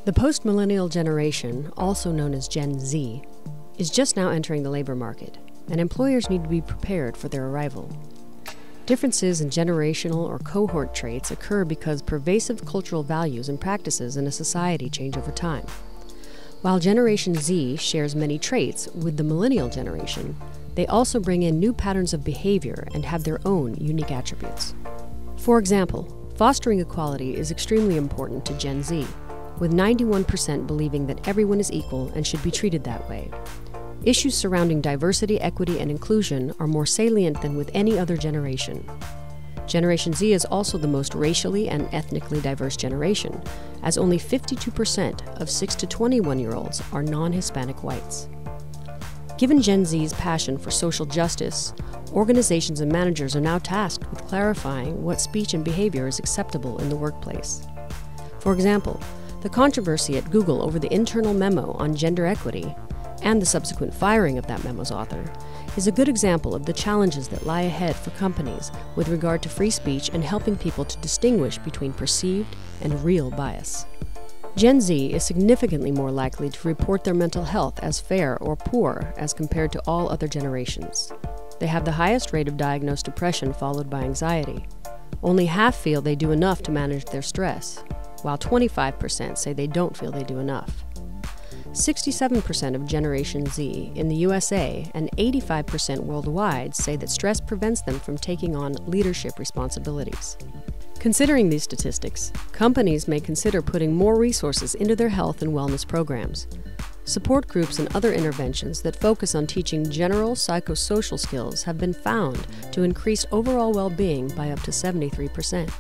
The post-millennial generation, also known as Gen Z, is just now entering the labor market, and employers need to be prepared for their arrival. Differences in generational or cohort traits occur because pervasive cultural values and practices in a society change over time. While Generation Z shares many traits with the millennial generation, they also bring in new patterns of behavior and have their own unique attributes. For example, fostering equality is extremely important to Gen Z, with 91% believing that everyone is equal and should be treated that way. Issues surrounding diversity, equity, and inclusion are more salient than with any other generation. Generation Z is also the most racially and ethnically diverse generation, as only 52% of 6 to 21-year-olds are non-Hispanic whites. Given Gen Z's passion for social justice, organizations and managers are now tasked with clarifying what speech and behavior is acceptable in the workplace. For example, the controversy at Google over the internal memo on gender equity and the subsequent firing of that memo's author is a good example of the challenges that lie ahead for companies with regard to free speech and helping people to distinguish between perceived and real bias. Gen Z is significantly more likely to report their mental health as fair or poor as compared to all other generations. They have the highest rate of diagnosed depression, followed by anxiety. Only half feel they do enough to manage their stress, while 25% say they don't feel they do enough. 67% of Generation Z in the USA and 85% worldwide say that stress prevents them from taking on leadership responsibilities. Considering these statistics, companies may consider putting more resources into their health and wellness programs. Support groups and other interventions that focus on teaching general psychosocial skills have been found to increase overall well-being by up to 73%.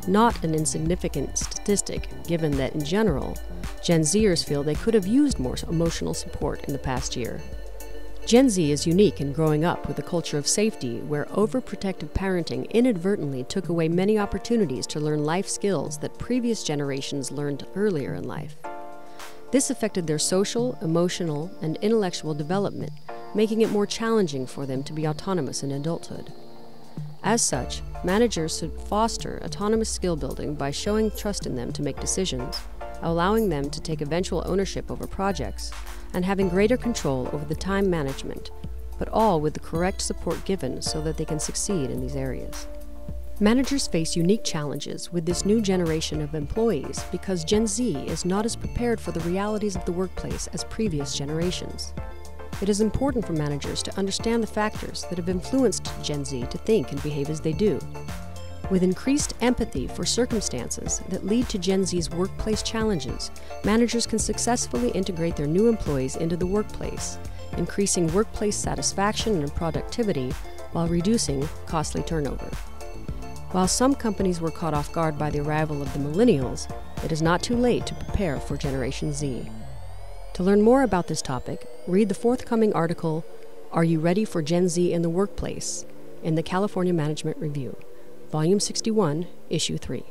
Not an insignificant statistic, given that in general, Gen Zers feel they could have used more emotional support in the past year. Gen Z is unique in growing up with a culture of safety where overprotective parenting inadvertently took away many opportunities to learn life skills that previous generations learned earlier in life. This affected their social, emotional, and intellectual development, making it more challenging for them to be autonomous in adulthood. As such, managers should foster autonomous skill building by showing trust in them to make decisions, allowing them to take eventual ownership over projects, and having greater control over the time management, but all with the correct support given so that they can succeed in these areas. Managers face unique challenges with this new generation of employees because Gen Z is not as prepared for the realities of the workplace as previous generations. It is important for managers to understand the factors that have influenced Gen Z to think and behave as they do. With increased empathy for circumstances that lead to Gen Z's workplace challenges, managers can successfully integrate their new employees into the workplace, increasing workplace satisfaction and productivity while reducing costly turnover. While some companies were caught off guard by the arrival of the Millennials, it is not too late to prepare for Generation Z. To learn more about this topic, read the forthcoming article, "Are You Ready for Gen Z in the Workplace?" in the California Management Review, Volume 61, Issue 3.